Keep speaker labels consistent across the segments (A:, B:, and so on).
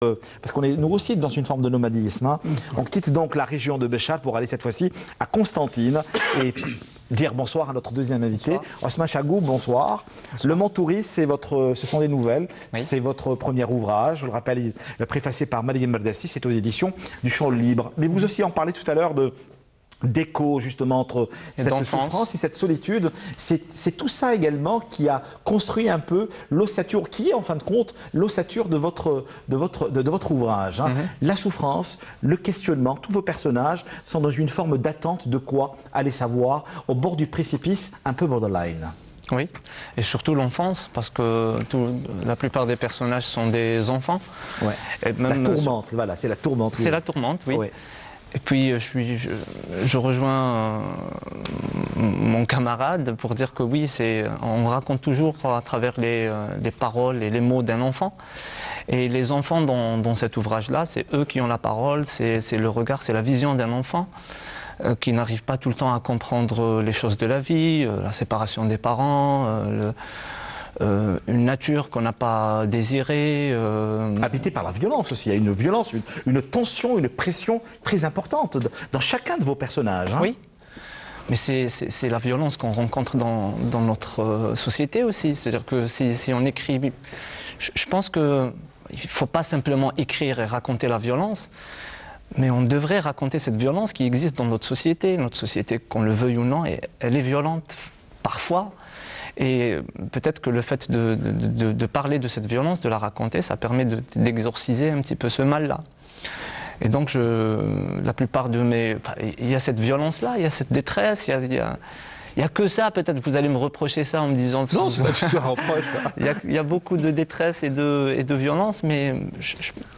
A: Parce qu'on est nous aussi dans une forme de nomadisme. Hein. On quitte donc la région de Béchar pour aller cette fois-ci à Constantine et dire bonsoir à notre deuxième invité. Bonsoir. Osman Chagou, bonsoir. Le Montouris, ce sont des nouvelles. Oui. C'est votre premier ouvrage. Je le rappelle, préfacé par Mariam Merdassi, c'est aux éditions du Champ Libre. Mais vous aussi en parlez tout à l'heure d'écho justement entre cette souffrance et cette solitude. C'est tout ça également qui a construit un peu l'ossature, qui est en fin de compte l'ossature de votre ouvrage. Hein. La souffrance, le questionnement, tous vos personnages sont dans une forme d'attente de quoi aller savoir, au bord du précipice, un peu borderline.
B: Oui, et surtout l'enfance, parce que la plupart des personnages sont des enfants.
A: Ouais. Et même, la tourmente, voilà, c'est la tourmente.
B: C'est la tourmente, oui. Ouais. Et puis je rejoins mon camarade pour dire que oui, on raconte toujours à travers les paroles et les mots d'un enfant. Et les enfants dans cet ouvrage-là, c'est eux qui ont la parole, c'est le regard, c'est la vision d'un enfant qui n'arrive pas tout le temps à comprendre les choses de la vie, la séparation des parents, une nature qu'on n'a pas désirée.
A: Habitée par la violence aussi. Il y a une violence, une tension, une pression très importante dans chacun de vos personnages. Hein.
B: Oui, mais c'est la violence qu'on rencontre dans notre société aussi. C'est-à-dire que si on écrit... Je pense qu'il ne faut pas simplement écrire et raconter la violence, mais on devrait raconter cette violence qui existe dans notre société. Notre société, qu'on le veuille ou non, elle est violente parfois. Et peut-être que le fait de parler de cette violence, de la raconter, ça permet d'exorciser un petit peu ce mal-là. Et donc, la plupart de mes... Enfin, il y a cette violence-là, il y a cette détresse, il y a que ça, peut-être vous allez me reprocher ça en me disant...
A: Non, c'est pas du tout un reproche.
B: Il y a beaucoup de détresse et de violence, mais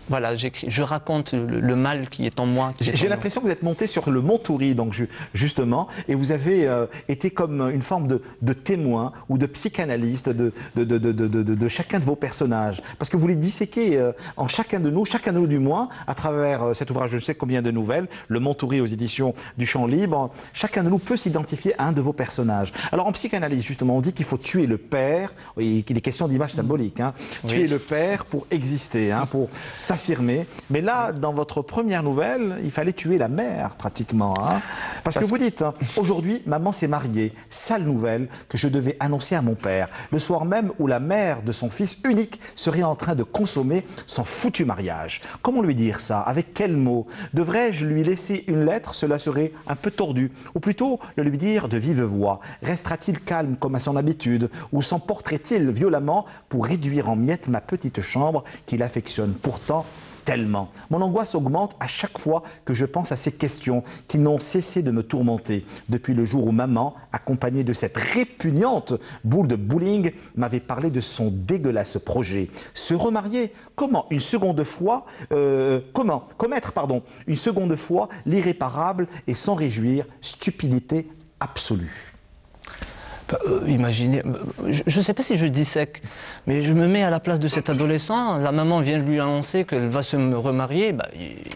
B: voilà, je raconte le mal qui est en moi.
A: J'ai l'impression que vous êtes monté sur le Montouris, donc justement, et vous avez été comme une forme de témoin ou de psychanalyste de chacun de vos personnages. Parce que vous les disséquez en chacun de nous du moins, à travers cet ouvrage, je ne sais combien de nouvelles, le Montouris aux éditions du Champ Libre. Chacun de nous peut s'identifier à un de vos personnages. Alors en psychanalyse, justement, on dit qu'il faut tuer le père, et qu'il est question d'image symbolique, hein, tuer le père pour exister, hein, pour s'affirmer. Mais là, dans votre première nouvelle, il fallait tuer la mère, pratiquement. Hein, parce que vous dites, hein, aujourd'hui, maman s'est mariée, sale nouvelle que je devais annoncer à mon père, le soir même où la mère de son fils unique serait en train de consommer son foutu mariage. Comment lui dire ça? Avec quels mots? Devrais-je lui laisser une lettre? Cela serait un peu tordu. Ou plutôt, le lui dire de vive voix. Restera-t-il calme comme à son habitude ou s'emporterait-il violemment pour réduire en miettes ma petite chambre qu'il affectionne pourtant tellement? Mon angoisse augmente à chaque fois que je pense à ces questions qui n'ont cessé de me tourmenter depuis le jour où maman, accompagnée de cette répugnante boule de bowling, m'avait parlé de son dégueulasse projet. Se remarier? Comment une seconde fois commettre une seconde fois l'irréparable et s'en réjouir? Stupidité absolue.
B: Imaginez, je ne sais pas si je dissèque, mais je me mets à la place de cet adolescent. La maman vient de lui annoncer qu'elle va se remarier. Bah,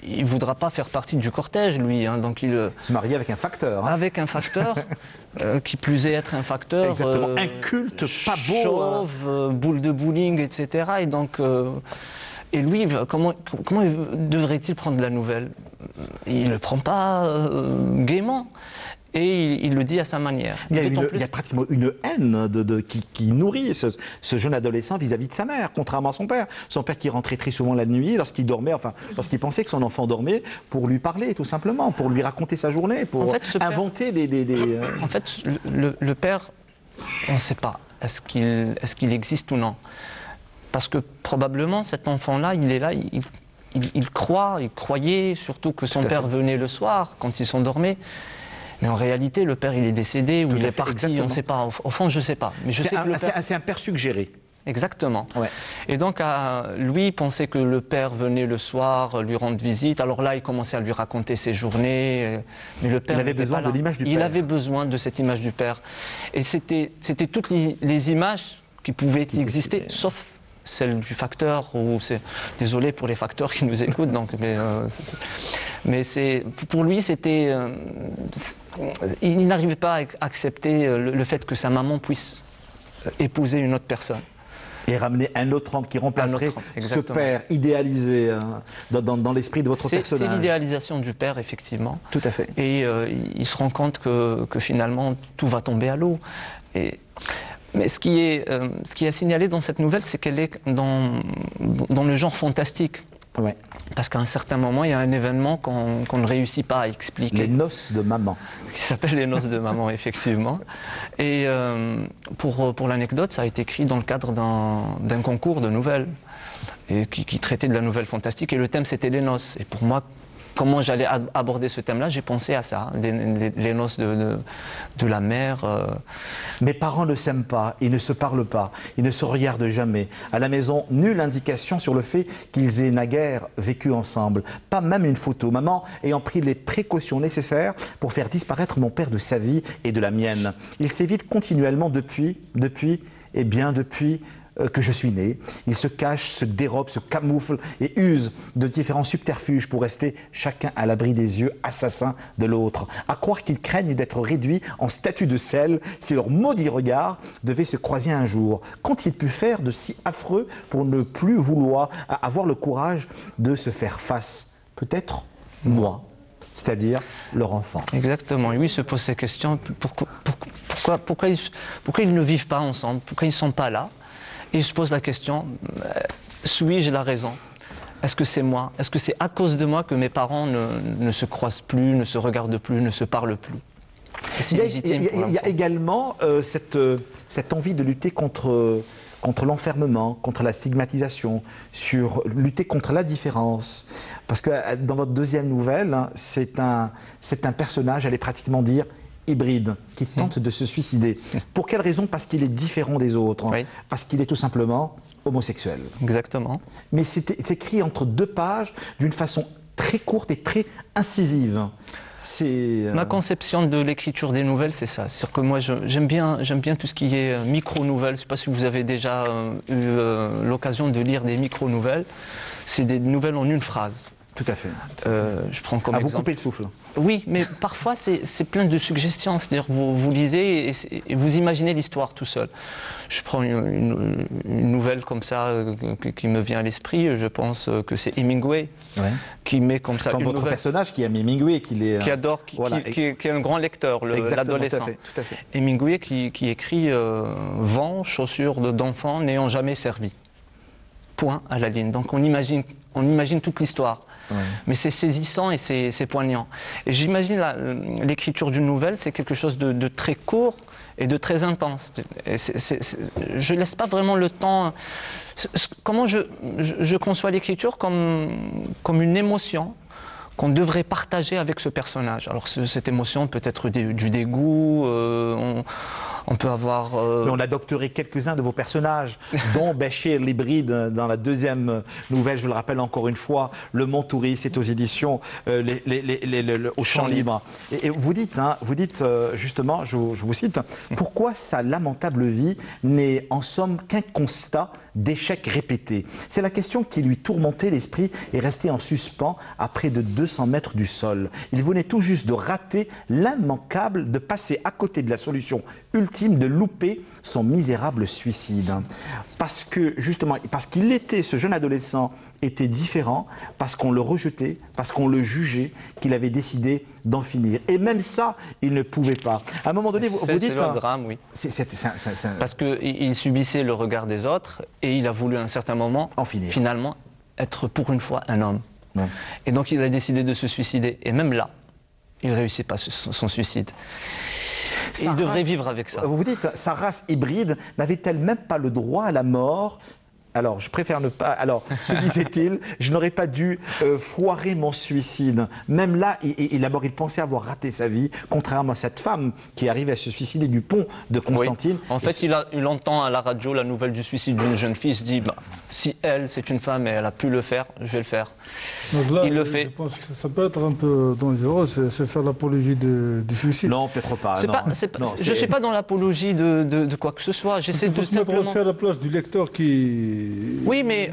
B: il ne voudra pas faire partie du cortège, lui. Hein, donc il
A: se marier avec un facteur. Hein.
B: Avec un facteur, qui plus est être un facteur.
A: Exactement, inculte, pas beau.
B: Chauve, boule de bowling, etc. Et donc, et lui, comment devrait-il prendre la nouvelle? Il ne le prend pas gaiement. Et il le dit à sa manière.
A: Il y a pratiquement une haine qui nourrit ce jeune adolescent vis-à-vis de sa mère, contrairement à son père. Son père qui rentrait très souvent la nuit, lorsqu'il dormait, enfin, lorsqu'il pensait que son enfant dormait, pour lui parler, tout simplement, pour lui raconter sa journée, pour inventer des...
B: En fait, le père, on ne sait pas, est-ce qu'il existe ou non? Parce que probablement, cet enfant-là, il est là, il croyait surtout que son père venait le soir, quand il s'endormait. Mais en réalité, le père, il est décédé ou il est parti, exactement. On ne sait pas. Au fond, je ne sais pas. Mais
A: c'est un père suggéré.
B: Exactement.
A: Ouais.
B: Et donc, lui, il pensait que le père venait le soir lui rendre visite. Alors là, il commençait à lui raconter ses journées. Mais le père,
A: il avait besoin de l'image du père.
B: Il avait besoin de cette image du père. Et c'était toutes les images qui pouvaient exister, sauf celle du facteur, ou désolé pour les facteurs qui nous écoutent, donc, mais pour lui, il n'arrivait pas à accepter le fait que sa maman puisse épouser une autre personne.
A: Et ramener un autre homme qui remplacerait ce père idéalisé dans l'esprit de votre personnage.
B: C'est l'idéalisation du père, effectivement.
A: Tout à fait.
B: Et il se rend compte que finalement, tout va tomber à l'eau. Mais ce qui est signalé dans cette nouvelle, c'est qu'elle est dans le genre fantastique.
A: Ouais.
B: Parce qu'à un certain moment, il y a un événement qu'on ne réussit pas à expliquer.
A: Les noces de maman.
B: Qui s'appelle les noces de maman, effectivement. Et pour l'anecdote, ça a été écrit dans le cadre d'un concours de nouvelles et qui traitait de la nouvelle fantastique. Et le thème, c'était les noces. Et pour moi, comment j'allais aborder ce thème-là, j'ai pensé à ça, les noces de la mère.
A: Mes parents ne s'aiment pas, ils ne se parlent pas, ils ne se regardent jamais. À la maison, nulle indication sur le fait qu'ils aient naguère vécu ensemble. Pas même une photo. Maman ayant pris les précautions nécessaires pour faire disparaître mon père de sa vie et de la mienne. Il s'évite continuellement depuis que je suis né. Il se cache, se dérobe, se camoufle et use de différents subterfuges pour rester chacun à l'abri des yeux assassins de l'autre. À croire qu'ils craignent d'être réduits en statue de sel si leur maudit regard devait se croiser un jour. Qu'ont-ils pu faire de si affreux pour ne plus vouloir avoir le courage de se faire face? Peut-être moi, c'est-à-dire leur enfant.
B: Exactement. Et oui, il se pose ces questions. Pourquoi ils ne vivent pas ensemble? Pourquoi ils ne sont pas là? Et il se pose la question, suis-je la raison? Est-ce que c'est moi? Est-ce que c'est à cause de moi que mes parents ne se croisent plus, ne se regardent plus, ne se parlent plus? C'est légitime.
A: Il y a également cette envie de lutter contre l'enfermement, contre la stigmatisation, lutter contre la différence. Parce que dans votre deuxième nouvelle, hein, c'est un personnage, allez pratiquement dire, hybride, qui tente de se suicider. Pour quelle raison? Parce qu'il est différent des autres. Oui. Parce qu'il est tout simplement homosexuel.
B: Exactement.
A: Mais c'est écrit entre deux pages d'une façon très courte et très incisive.
B: Ma conception de l'écriture des nouvelles, c'est ça. C'est-à-dire que moi, j'aime bien tout ce qui est micro-nouvelles. Je ne sais pas si vous avez déjà eu l'occasion de lire des micro-nouvelles. C'est des nouvelles en une phrase.
A: Tout à fait.
B: Je prends comme exemple.
A: Vous coupez le souffle.
B: Oui, mais parfois c'est plein de suggestions. C'est-à-dire vous lisez et vous imaginez l'histoire tout seul. Je prends une nouvelle comme ça qui me vient à l'esprit. Je pense que c'est Hemingway qui met comme ça.
A: Comme votre personnage qui aime Hemingway,
B: qui adore, qui est un grand lecteur, l'adolescent.
A: Tout à fait.
B: Hemingway qui écrit vent, chaussures d'enfant n'ayant jamais servi. Point à la ligne. Donc on imagine toute l'histoire. Ouais. Mais c'est saisissant et c'est poignant. Et j'imagine l'écriture d'une nouvelle, c'est quelque chose de très court et de très intense. Je ne laisse pas vraiment le temps. Comment je conçois l'écriture comme une émotion qu'on devrait partager avec ce personnage. Alors cette émotion peut être du dégoût, on peut avoir...
A: Mais on adopterait quelques-uns de vos personnages, dont Béchir l'hybride dans la deuxième nouvelle, je le rappelle encore une fois, Le Montouri, c'est aux éditions au Champ Libre. Et vous dites justement, je vous cite, « Pourquoi sa lamentable vie n'est en somme qu'un constat d'échecs répétés ?» C'est la question qui lui tourmentait l'esprit et restait en suspens à près de 200 mètres du sol. Il venait tout juste de rater l'immanquable, de passer à côté de la solution ultime, de louper son misérable suicide. Parce que, justement, parce qu'il était, ce jeune adolescent était différent, parce qu'on le rejetait, parce qu'on le jugeait, qu'il avait décidé d'en finir. Et même ça, il ne pouvait pas. À un moment donné, vous dites...
B: C'est le drame, oui. Parce qu'il subissait le regard des autres et il a voulu à un certain moment,
A: en finir.
B: Finalement, être pour une fois un homme.
A: Ouais.
B: Et donc il a décidé de se suicider. Et même là, il ne réussit pas son suicide. Et il devrait vivre avec ça.
A: Vous dites, sa race hybride n'avait-elle même pas le droit à la mort? Alors, je préfère ne pas... Alors, se disait-il, je n'aurais pas dû foirer mon suicide. Même là, d'abord, il pensait avoir raté sa vie, contrairement à cette femme qui arrivait à se suicider du pont de Constantine.
B: Oui. En fait, il entend à la radio la nouvelle du suicide d'une jeune fille. Il se dit, si elle, c'est une femme et elle a pu le faire, je vais le faire.
C: Donc là,
B: il le fait.
C: Je pense que ça peut être un peu dangereux, c'est faire l'apologie du suicide.
A: Non, peut-être pas.
B: Je ne suis pas dans l'apologie de quoi que ce soit.
C: J'essaie de se mettre aussi à la place du lecteur qui
B: Oui, mais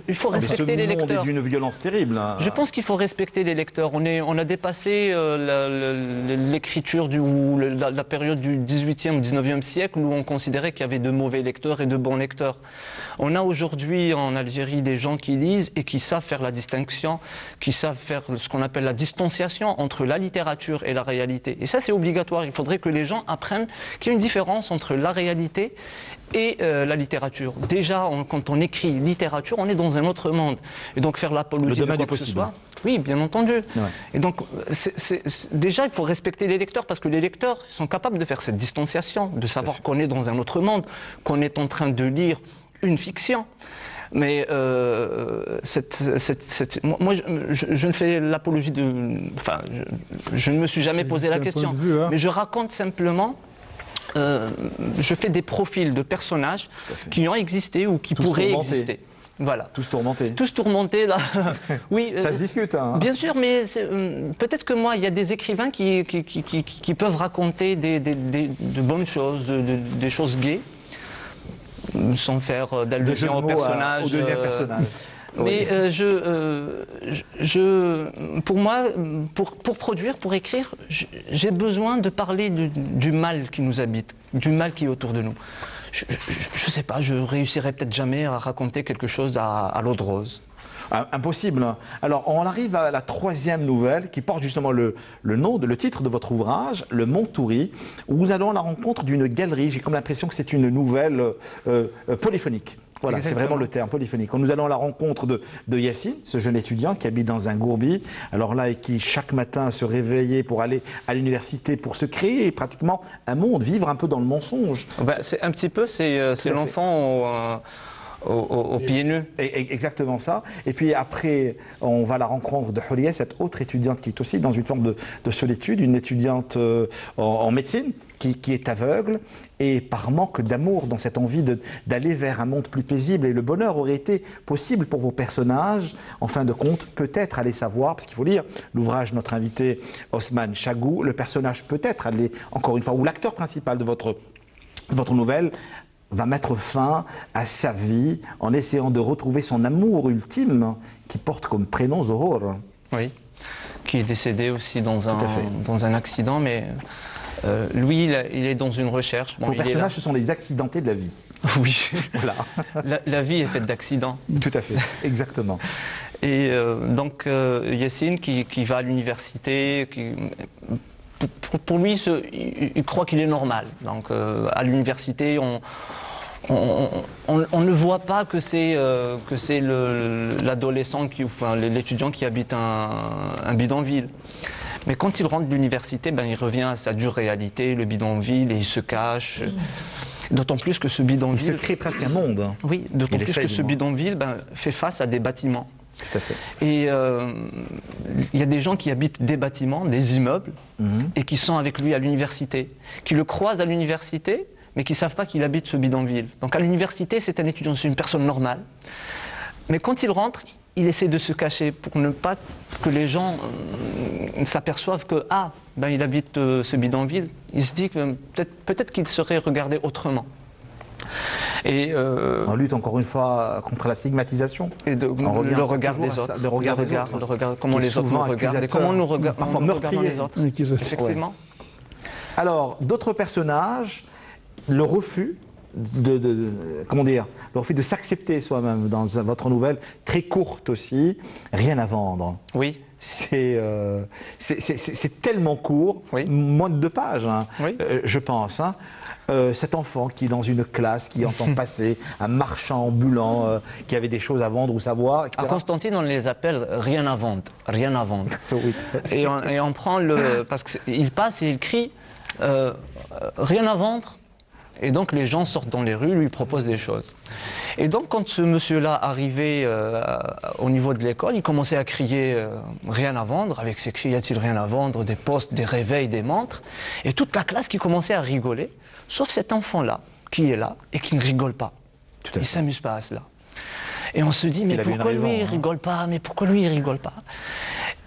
B: il faut respecter les lecteurs.
A: Ce monde est d'une violence terrible. Hein.
B: Je pense qu'il faut respecter les lecteurs. On a dépassé l'écriture ou la période du 18e ou 19e siècle où on considérait qu'il y avait de mauvais lecteurs et de bons lecteurs. On a aujourd'hui en Algérie des gens qui lisent et qui savent faire la distinction, qui savent faire ce qu'on appelle la distanciation entre la littérature et la réalité. Et ça, c'est obligatoire. Il faudrait que les gens apprennent qu'il y a une différence entre la réalité et la littérature. Déjà, quand on écrit littérature, on est dans un autre monde. Et donc faire l'apologie de quoi que ce soit. Oui, bien entendu. Ouais. Et donc, déjà, il faut respecter les lecteurs parce que les lecteurs sont capables de faire cette distanciation, de savoir qu'on est dans un autre monde, qu'on est en train de lire une fiction. Mais moi, je ne fais l'apologie de... Enfin, je ne me suis jamais posé la question. Vue, hein. Mais je raconte simplement... je fais des profils de personnages qui ont existé ou qui pourraient exister. Voilà.
A: Tous tourmentés.
B: Tous tourmentés, là. Oui.
A: Ça se discute, hein.
B: Bien sûr, mais peut-être que moi, il y a des écrivains qui peuvent raconter de bonnes choses, des choses gaies, sans faire d'allusion au personnage.
A: Au deuxième personnage.
B: Mais pour moi, pour produire, pour écrire, j'ai besoin de parler du mal qui nous habite, du mal qui est autour de nous. Je ne sais pas, je réussirai peut-être jamais à raconter quelque chose à l'eau de rose.
A: Impossible. Alors, on arrive à la troisième nouvelle qui porte justement le titre de votre ouvrage, Le Montouri, où nous allons à la rencontre d'une galerie. J'ai comme l'impression que c'est une nouvelle polyphonique. Voilà, c'est vraiment le terme, polyphonique. Nous allons à la rencontre de Yassine, ce jeune étudiant qui habite dans un gourbi, alors là, et qui chaque matin se réveillait pour aller à l'université, pour se créer pratiquement un monde, vivre un peu dans le mensonge.
B: C'est un petit peu, c'est l'enfant au pieds nus.
A: Exactement ça. Et puis après, on va à la rencontre de Houria, cette autre étudiante qui est aussi dans une forme de solitude, une étudiante en médecine qui est aveugle. Et par manque d'amour, dans cette envie d'aller vers un monde plus paisible, et le bonheur aurait été possible pour vos personnages, en fin de compte, peut-être aller savoir, parce qu'il faut lire l'ouvrage de notre invité Osman Chagou, le personnage peut-être aller, encore une fois, ou l'acteur principal de votre nouvelle, va mettre fin à sa vie en essayant de retrouver son amour ultime, qui porte comme prénom Zohor.
B: Oui, qui est décédé aussi dans un accident, mais... lui, il est dans une recherche.
A: Vos personnages, ce sont les accidentés de la vie.
B: Oui, voilà. La vie est faite d'accidents.
A: Tout à fait, exactement.
B: Et donc, Yassine, qui va à l'université, pour lui, il croit qu'il est normal. Donc, à l'université, on ne voit pas que c'est l'adolescent, enfin, l'étudiant qui habite un bidonville. Mais quand il rentre de l'université, il revient à sa dure réalité, le bidonville, et il se cache. D'autant plus que ce bidonville...
A: Il se crée presque un monde.
B: Oui, d'autant plus que ce bidonville fait face à des bâtiments.
A: Tout à fait.
B: Et il y a des gens qui habitent des bâtiments, des immeubles, et qui sont avec lui à l'université, qui le croisent à l'université, mais qui ne savent pas qu'il habite ce bidonville. Donc à l'université, c'est un étudiant, c'est une personne normale. Mais quand il rentre, il essaie de se cacher pour ne pas que les gens s'aperçoivent que il habite ce bidonville. Il se dit que peut-être qu'il serait regardé autrement. Et
A: on lutte encore une fois contre la stigmatisation.
B: Et le regard des autres. Le regard, comment les autres nous regardent et comment nous regardons les autres. Effectivement.
A: Alors, d'autres personnages, le refus le refus de s'accepter soi-même dans votre nouvelle, très courte aussi, Rien à vendre.
B: Oui.
A: C'est tellement court, oui. Moins de 2 pages, hein,
B: oui.
A: Je pense. Hein. Cet enfant qui est dans une classe, qui entend passer un marchand ambulant, qui avait des choses à vendre ou savoir, etc.
B: À Constantine, on les appelle rien à vendre, rien à vendre.
A: Oui.
B: Et on prend parce qu'il passe et il crie rien à vendre. Et donc les gens sortent dans les rues, lui proposent des choses. Et donc quand ce monsieur-là arrivait au niveau de l'école, il commençait à crier rien à vendre, avec ses cris, y a-t-il rien à vendre, des postes, des réveils, des montres. Et toute la classe qui commençait à rigoler, sauf cet enfant-là, qui est là et qui ne rigole pas. Il ne s'amuse pas à cela. Et on se dit, mais pourquoi lui il rigole pas? Mais pourquoi lui il rigole pas?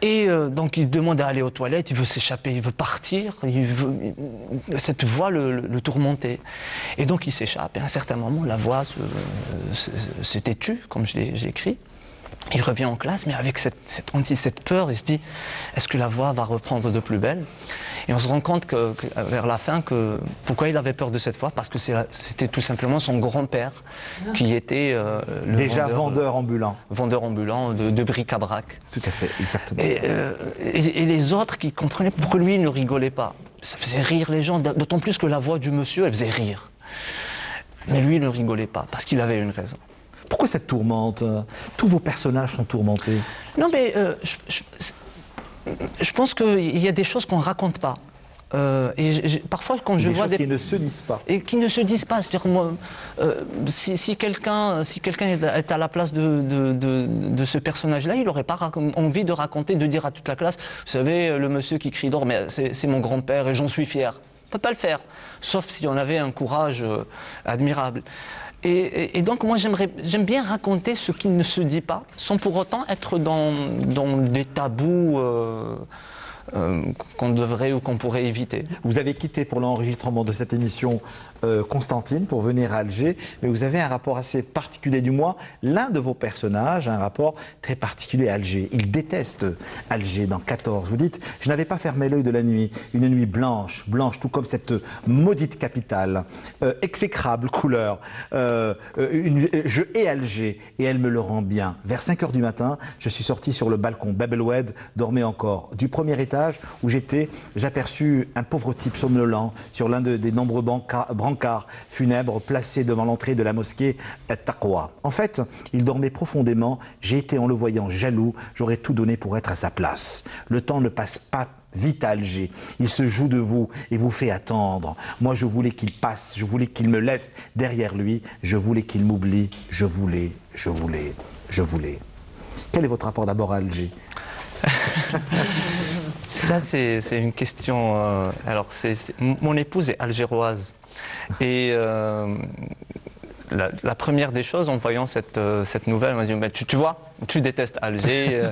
B: Et donc il demande à aller aux toilettes, il veut s'échapper, il veut partir, cette voix le tourmentait. Et donc il s'échappe, et à un certain moment, la voix s'était tue, comme je l'ai écrit. Il revient en classe, mais avec cette peur, il se dit, est-ce que la voix va reprendre de plus belle? Et on se rend compte vers la fin pourquoi il avait peur de cette voix, parce que c'était tout simplement son grand-père qui était
A: déjà vendeur ambulant.
B: Vendeur ambulant de bric-à-brac.
A: Tout à fait, exactement.
B: Et les autres qui comprenaient pourquoi lui il ne rigolait pas. Ça faisait rire les gens, d'autant plus que la voix du monsieur, elle faisait rire. Mais lui il ne rigolait pas, parce qu'il avait une raison.
A: Pourquoi cette tourmente? Tous vos personnages sont tourmentés.
B: Non, mais je pense qu'il y a des choses qu'on ne raconte pas. Parfois, quand je vois
A: des choses qui ne se disent pas.
B: Et qui ne se disent pas. C'est-à-dire, moi, si quelqu'un est à la place de ce personnage-là, il n'aurait pas envie de raconter, de dire à toute la classe, vous savez, le monsieur qui crie d'or, mais c'est mon grand-père et j'en suis fier. On ne peut pas le faire, sauf si on avait un courage admirable. Et donc moi j'aime bien raconter ce qui ne se dit pas, sans pour autant être dans des tabous qu'on devrait ou qu'on pourrait éviter.
A: Vous avez quitté pour l'enregistrement de cette émission Constantine pour venir à Alger, mais vous avez un rapport assez particulier, du moins l'un de vos personnages a un rapport très particulier à Alger. Il déteste Alger dans 14. Vous dites, je n'avais pas fermé l'œil de la nuit, une nuit blanche, tout comme cette maudite capitale, exécrable couleur. Je hais Alger et elle me le rend bien. Vers 5 h du matin, je suis sorti sur le balcon. Bab El Oued dormait encore. Du premier étage où j'étais, j'aperçus un pauvre type somnolent sur l'un des nombreux brancards funèbres placés devant l'entrée de la mosquée At-Taqwa. En fait, il dormait profondément. J'ai été, en le voyant, jaloux. J'aurais tout donné pour être à sa place. Le temps ne passe pas vite à Alger. Il se joue de vous et vous fait attendre. Moi, je voulais qu'il passe. Je voulais qu'il me laisse derrière lui. Je voulais qu'il m'oublie. Je voulais. Quel est votre rapport d'abord à Alger?
B: Ça, c'est une question... alors, mon épouse est algéroise. Et la première des choses, en voyant cette nouvelle, elle m'a dit, bah, tu vois, tu détestes Alger.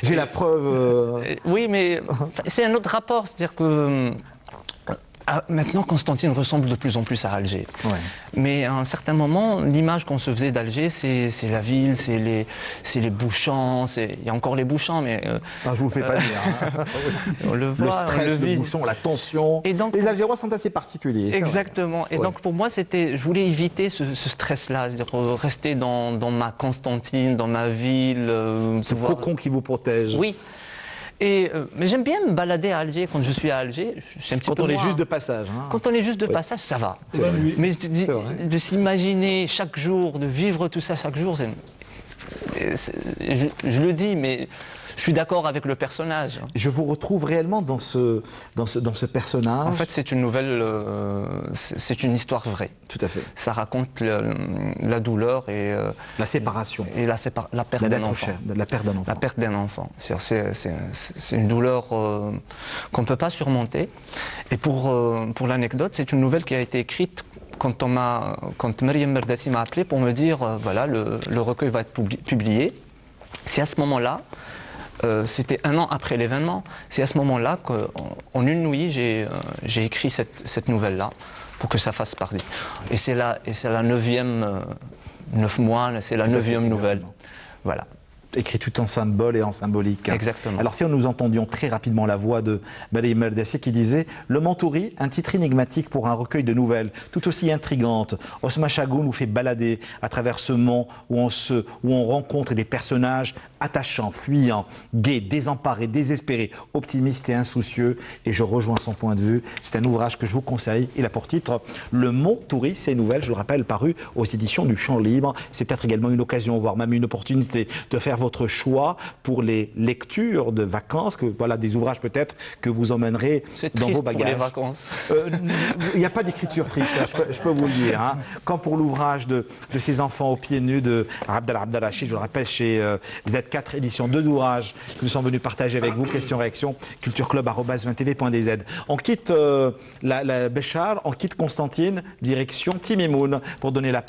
A: J'ai la preuve.
B: Oui, mais c'est un autre rapport. C'est-à-dire que maintenant, Constantine ressemble de plus en plus à Alger.
A: Ouais.
B: Mais à un certain moment, l'image qu'on se faisait d'Alger, c'est la ville, c'est les bouchons, il y a encore les bouchons, mais...
A: je ne vous le fais pas dire. Hein.
B: On le voit,
A: le stress, le bouchon, la tension.
B: Et donc,
A: les Algérois sont assez particuliers.
B: Exactement. Et donc pour moi, je voulais éviter ce stress-là, c'est-à-dire rester dans ma Constantine, dans ma ville.
A: Ce cocon qui vous protège.
B: Oui. Mais j'aime bien me balader à Alger. Quand je suis à Alger,
A: quand on est juste de passage. Hein.
B: Quand on est juste de passage, ça va. Mais de s'imaginer chaque jour, de vivre tout ça chaque jour, je le dis, mais je suis d'accord avec le personnage.
A: Je vous retrouve réellement dans ce personnage.
B: En fait, c'est une nouvelle, c'est une histoire vraie.
A: Tout à fait.
B: Ça raconte la douleur et
A: la séparation
B: et la perte d'un enfant.
A: La perte d'un enfant.
B: La perte d'un enfant. C'est une douleur qu'on ne peut pas surmonter. Et pour l'anecdote, c'est une nouvelle qui a été écrite quand Mariam Merdassi m'a appelé pour me dire voilà, le recueil va être publié. C'est à ce moment-là. C'était 1 an après l'événement. C'est à ce moment-là qu'en une nuit, j'ai écrit cette nouvelle-là pour que ça fasse partie. Et c'est la 9 mois, c'est la 9e nouvelle. Voilà.
A: Écrit tout en symbole et en symbolique.
B: Exactement.
A: Alors si nous entendions très rapidement la voix de Mariam Merdassi qui disait « Le Mantouri, un titre énigmatique pour un recueil de nouvelles, tout aussi intrigante. Osman Chagou nous fait balader à travers ce mont où on rencontre des personnages attachants, fuyants, gais, désemparés, désespérés, optimistes et insoucieux. Et je rejoins son point de vue. C'est un ouvrage que je vous conseille. Il a pour titre « Le Mantouri, ces nouvelles », je le rappelle, paru aux éditions du Champ Libre. C'est peut-être également une occasion, voire même une opportunité de faire votre choix pour les lectures de vacances, voilà des ouvrages peut-être que vous emmènerez dans vos bagages.
B: Pour les vacances.
A: Il n'y a pas d'écriture triste, hein, je peux vous le dire. Hein. Quand pour l'ouvrage de ces enfants aux pieds nus de Abdelrachid, je le rappelle, chez Z4 Éditions, 2 ouvrages que nous sommes venus partager avec vous, questions-réactions, cultureclub@20tv.dz. On quitte la Béchar, on quitte Constantine, direction Timimoun, pour donner la